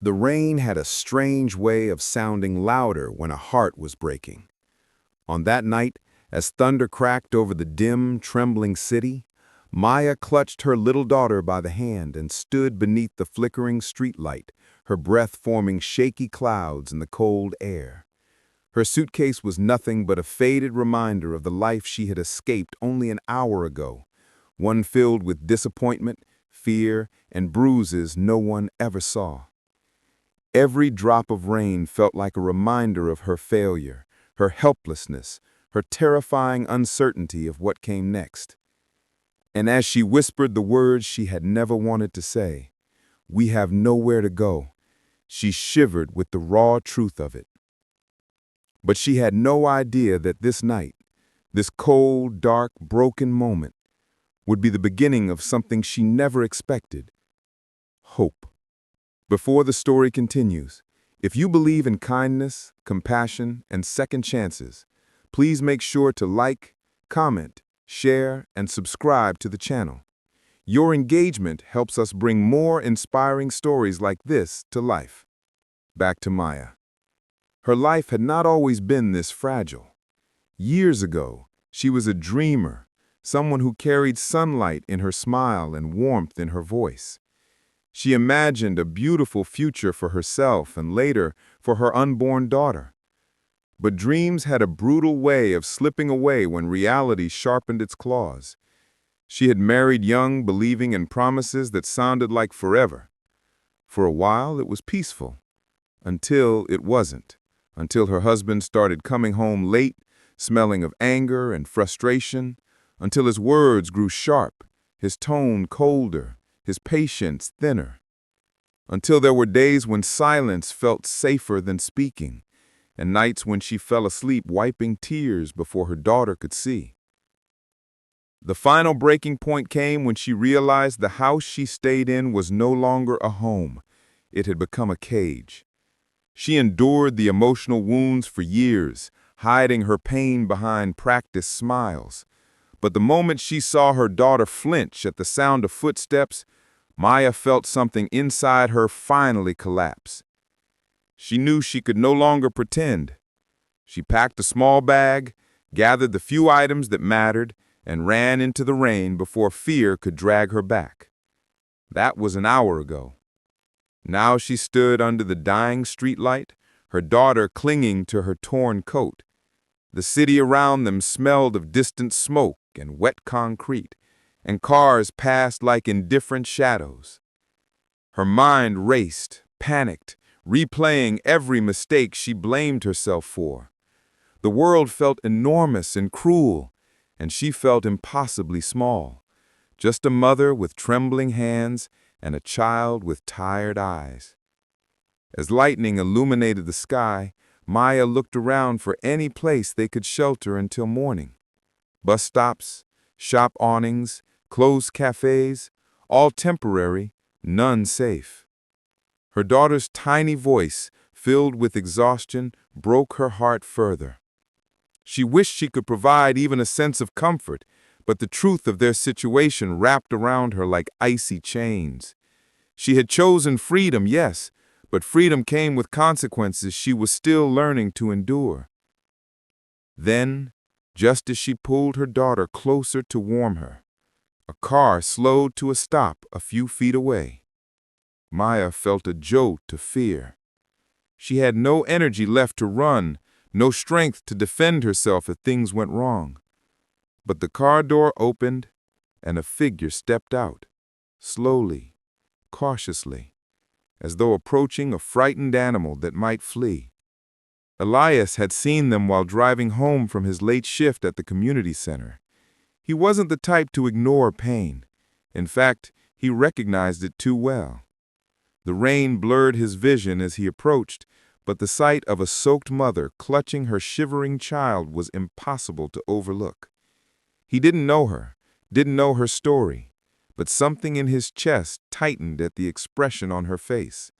The rain had a strange way of sounding louder when a heart was breaking. On that night, as thunder cracked over the dim, trembling city, Maya clutched her little daughter by the hand and stood beneath the flickering streetlight, her breath forming shaky clouds in the cold air. Her suitcase was nothing but a faded reminder of the life she had escaped only an hour ago, one filled with disappointment, fear, and bruises no one ever saw. Every drop of rain felt like a reminder of her failure, her helplessness, her terrifying uncertainty of what came next. And as she whispered the words she had never wanted to say, "We have nowhere to go," she shivered with the raw truth of it. But she had no idea that this night, this cold, dark, broken moment, would be the beginning of something she never expected: hope. Before the story continues, if you believe in kindness, compassion, and second chances, please make sure to like, comment, share, and subscribe to the channel. Your engagement helps us bring more inspiring stories like this to life. Back to Maya. Her life had not always been this fragile. Years ago, she was a dreamer, someone who carried sunlight in her smile and warmth in her voice. She imagined a beautiful future for herself and later for her unborn daughter. But dreams had a brutal way of slipping away when reality sharpened its claws. She had married young, believing in promises that sounded like forever. For a while, it was peaceful. Until it wasn't. Until her husband started coming home late, smelling of anger and frustration. Until his words grew sharp, his tone colder, his patience thinner. Until there were days when silence felt safer than speaking, and nights when she fell asleep wiping tears before her daughter could see. The final breaking point came when she realized the house she stayed in was no longer a home. It had become a cage. She endured the emotional wounds for years, hiding her pain behind practiced smiles. But the moment she saw her daughter flinch at the sound of footsteps, Maya felt something inside her finally collapse. She knew she could no longer pretend. She packed a small bag, gathered the few items that mattered, and ran into the rain before fear could drag her back. That was an hour ago. Now she stood under the dying streetlight, her daughter clinging to her torn coat. The city around them smelled of distant smoke and wet concrete, and cars passed like indifferent shadows. Her mind raced, panicked, replaying every mistake she blamed herself for. The world felt enormous and cruel, and she felt impossibly small, just a mother with trembling hands and a child with tired eyes. As lightning illuminated the sky, Maya looked around for any place they could shelter until morning. Bus stops, shop awnings, closed cafes, all temporary, none safe. Her daughter's tiny voice, filled with exhaustion, broke her heart further. She wished she could provide even a sense of comfort, but the truth of their situation wrapped around her like icy chains. She had chosen freedom, yes, but freedom came with consequences she was still learning to endure. Then, just as she pulled her daughter closer to warm her, a car slowed to a stop a few feet away. Maya felt a jolt of fear. She had no energy left to run, no strength to defend herself if things went wrong. But the car door opened, and a figure stepped out, slowly, cautiously, as though approaching a frightened animal that might flee. Elias had seen them while driving home from his late shift at the community center. He wasn't the type to ignore pain. In fact, he recognized it too well. The rain blurred his vision as he approached, but the sight of a soaked mother clutching her shivering child was impossible to overlook. He didn't know her story, but something in his chest tightened at the expression on her face,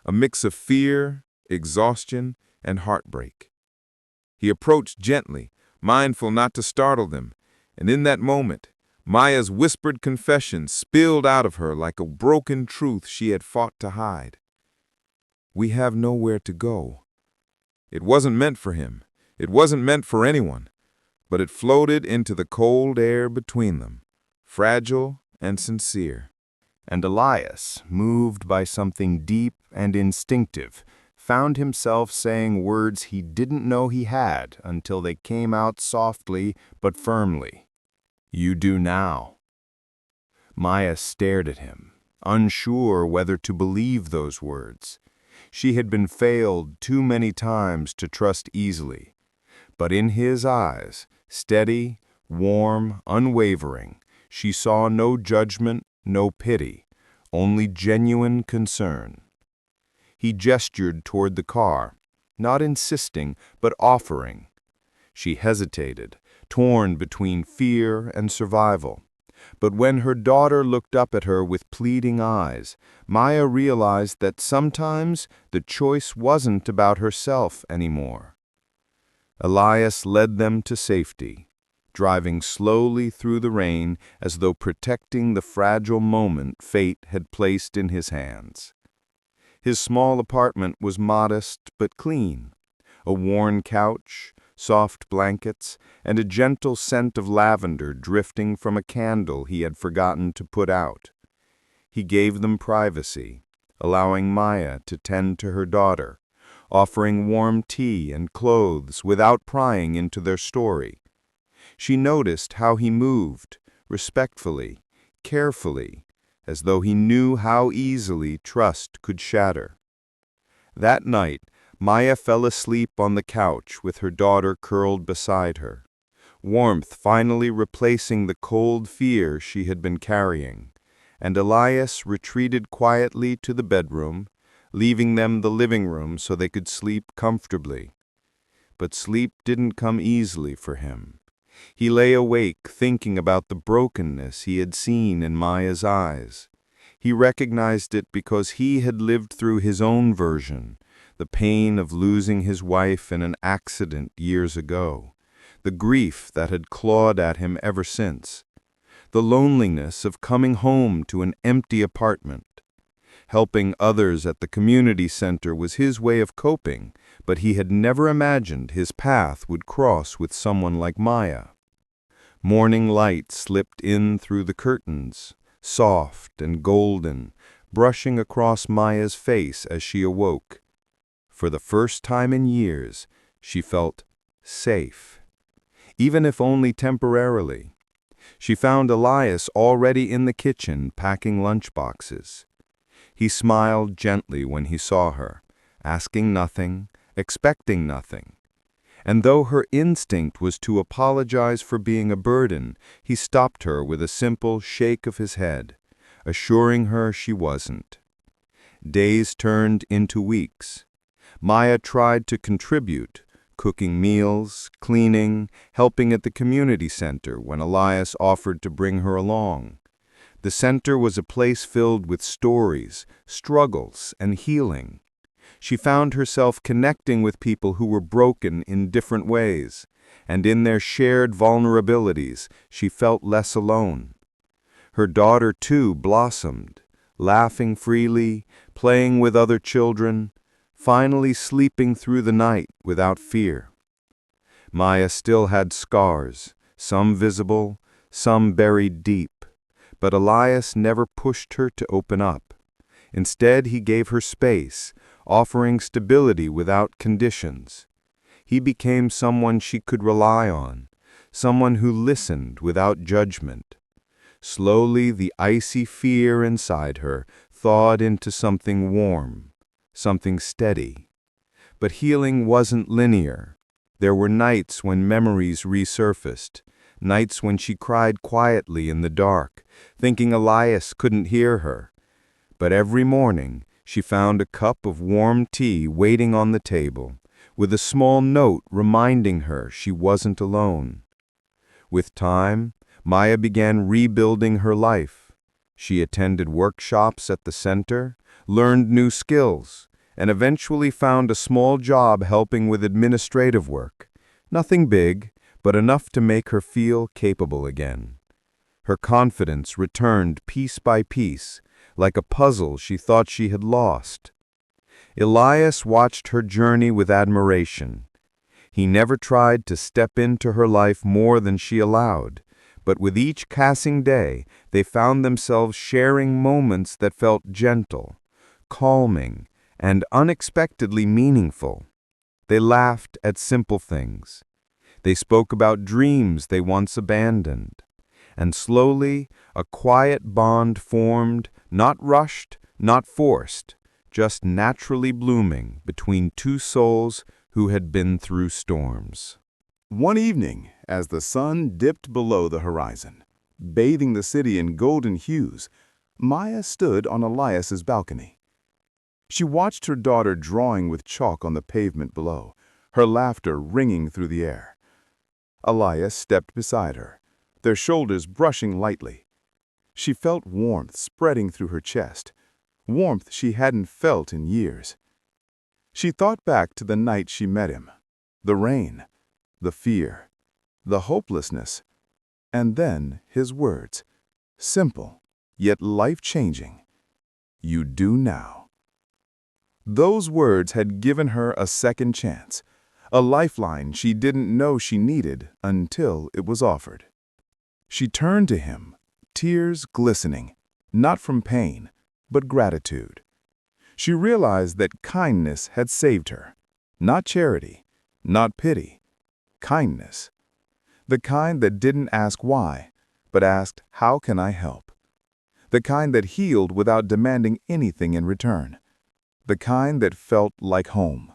a mix of fear, exhaustion, and heartbreak. He approached gently, mindful not to startle them, and in that moment, Maya's whispered confession spilled out of her like a broken truth she had fought to hide. We have nowhere to go." It wasn't meant for him. It wasn't meant for anyone. But it floated into the cold air between them, fragile and sincere. And Elias, moved by something deep and instinctive, found himself saying words he didn't know he had until they came out softly but firmly. "You do now." Maya stared at him, unsure whether to believe those words. She had been failed too many times to trust easily. But in his eyes, steady, warm, unwavering, she saw no judgment, no pity, only genuine concern. He gestured toward the car, not insisting, but offering. She hesitated, torn between fear and survival. But when her daughter looked up at her with pleading eyes, Maya realized that sometimes the choice wasn't about herself anymore. Elias led them to safety, driving slowly through the rain as though protecting the fragile moment fate had placed in his hands. His small apartment was modest but clean. A worn couch, soft blankets, and a gentle scent of lavender drifting from a candle he had forgotten to put out. He gave them privacy, allowing Maya to tend to her daughter, offering warm tea and clothes without prying into their story. She noticed how he moved, respectfully, carefully, as though he knew how easily trust could shatter. That night, Maya fell asleep on the couch with her daughter curled beside her, warmth finally replacing the cold fear she had been carrying, and Elias retreated quietly to the bedroom, leaving them the living room so they could sleep comfortably. But sleep didn't come easily for him. He lay awake thinking about the brokenness he had seen in Maya's eyes. He recognized it because he had lived through his own version, the pain of losing his wife in an accident years ago, the grief that had clawed at him ever since, the loneliness of coming home to an empty apartment. Helping others at the community center was his way of coping, but he had never imagined his path would cross with someone like Maya. Morning light slipped in through the curtains, soft and golden, brushing across Maya's face as she awoke. For the first time in years, she felt safe, even if only temporarily. She found Elias already in the kitchen packing lunchboxes. He smiled gently when he saw her, asking nothing, expecting nothing. And though her instinct was to apologize for being a burden, he stopped her with a simple shake of his head, assuring her she wasn't. Days turned into weeks. Maya tried to contribute, cooking meals, cleaning, helping at the community center when Elias offered to bring her along. The center was a place filled with stories, struggles, and healing. She found herself connecting with people who were broken in different ways, and in their shared vulnerabilities, she felt less alone. Her daughter, too, blossomed, laughing freely, playing with other children, finally sleeping through the night without fear. Maya still had scars, some visible, some buried deep. But Elias never pushed her to open up. Instead, he gave her space, offering stability without conditions. He became someone she could rely on, someone who listened without judgment. Slowly, the icy fear inside her thawed into something warm, something steady. But healing wasn't linear. There were nights when memories resurfaced, nights when she cried quietly in the dark, thinking Elias couldn't hear her. But every morning, she found a cup of warm tea waiting on the table, with a small note reminding her she wasn't alone. With time, Maya began rebuilding her life. She attended workshops at the center, learned new skills, and eventually found a small job helping with administrative work. Nothing big, but enough to make her feel capable again. Her confidence returned piece by piece, like a puzzle she thought she had lost. Elias watched her journey with admiration. He never tried to step into her life more than she allowed, but with each passing day, they found themselves sharing moments that felt gentle, calming, and unexpectedly meaningful. They laughed at simple things. They spoke about dreams they once abandoned. And slowly, a quiet bond formed, not rushed, not forced, just naturally blooming between two souls who had been through storms. One evening, as the sun dipped below the horizon, bathing the city in golden hues, Maya stood on Elias's balcony. She watched her daughter drawing with chalk on the pavement below, her laughter ringing through the air. Elias stepped beside her, their shoulders brushing lightly. She felt warmth spreading through her chest, warmth she hadn't felt in years. She thought back to the night she met him, the rain, the fear, the hopelessness, and then his words, simple, yet life-changing. You do now. Those words had given her a second chance, a lifeline she didn't know she needed until it was offered. She turned to him, tears glistening, not from pain, but gratitude. She realized that kindness had saved her, not charity, not pity, kindness. The kind that didn't ask why, but asked, how can I help? The kind that healed without demanding anything in return. The kind that felt like home.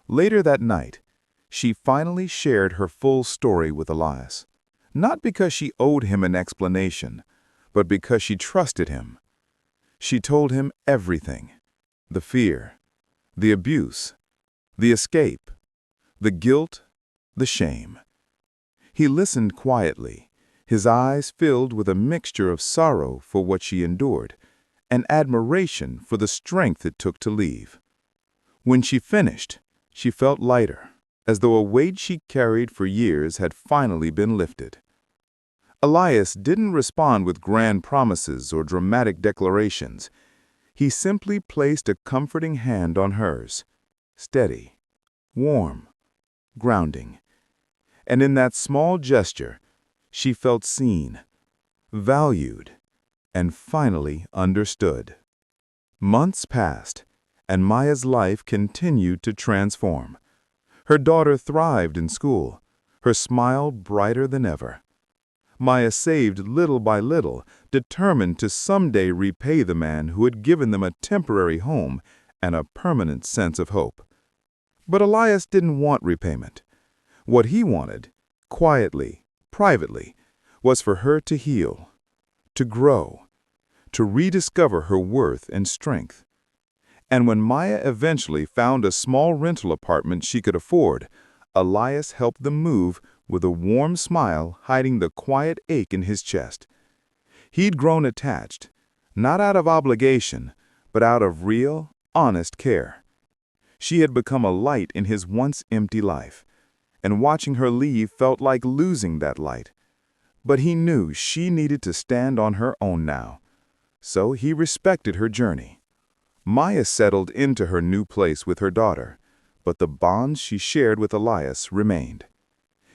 Later that night, she finally shared her full story with Elias, not because she owed him an explanation, but because she trusted him. She told him everything: the fear, the abuse, the escape, the guilt, the shame. He listened quietly, his eyes filled with a mixture of sorrow for what she endured and admiration for the strength it took to leave. When she finished, she felt lighter, as though a weight she carried for years had finally been lifted. Elias didn't respond with grand promises or dramatic declarations. He simply placed a comforting hand on hers, steady, warm, grounding. And in that small gesture, she felt seen, valued, and finally understood. Months passed, and Maya's life continued to transform. Her daughter thrived in school, her smile brighter than ever. Maya saved little by little, determined to someday repay the man who had given them a temporary home and a permanent sense of hope. But Elias didn't want repayment. What he wanted, quietly, privately, was for her to heal, to grow, to rediscover her worth and strength. And when Maya eventually found a small rental apartment she could afford, Elias helped them move with a warm smile hiding the quiet ache in his chest. He'd grown attached, not out of obligation, but out of real, honest care. She had become a light in his once empty life, and watching her leave felt like losing that light. But he knew she needed to stand on her own now, so he respected her journey. Maya settled into her new place with her daughter, but the bonds she shared with Elias remained.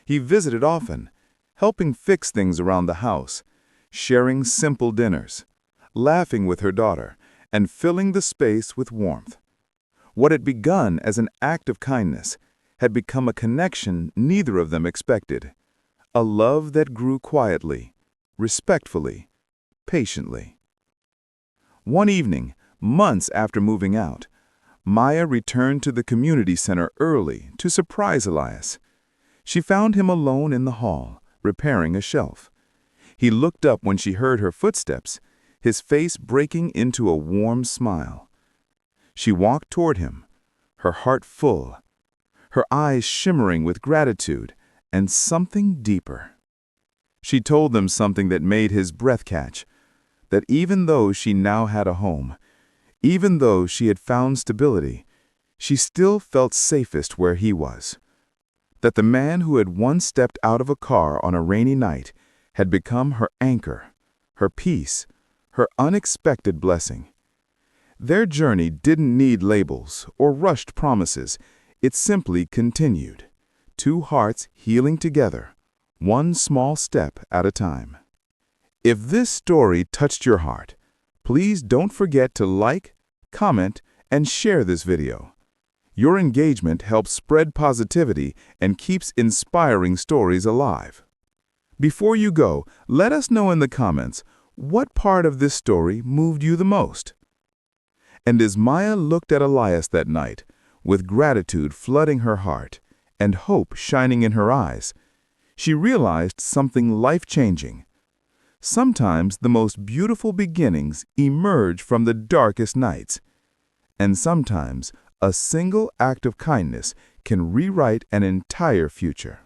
He visited often, helping fix things around the house, sharing simple dinners, laughing with her daughter, and filling the space with warmth. What had begun as an act of kindness had become a connection neither of them expected, a love that grew quietly, respectfully, patiently. One evening, months after moving out, Maya returned to the community center early to surprise Elias. She found him alone in the hall, repairing a shelf. He looked up when she heard her footsteps, his face breaking into a warm smile. She walked toward him, her heart full, her eyes shimmering with gratitude and something deeper. She told them something that made his breath catch, that even though she now had a home, even though she had found stability, she still felt safest where he was. That the man who had once stepped out of a car on a rainy night had become her anchor, her peace, her unexpected blessing. Their journey didn't need labels or rushed promises. It simply continued. Two hearts healing together, one small step at a time. If this story touched your heart, please don't forget to like, comment, and share this video. Your engagement helps spread positivity and keeps inspiring stories alive. Before you go, let us know in the comments what part of this story moved you the most. And as Maya looked at Elias that night, with gratitude flooding her heart and hope shining in her eyes, she realized something life-changing. Sometimes the most beautiful beginnings emerge from the darkest nights, and sometimes a single act of kindness can rewrite an entire future.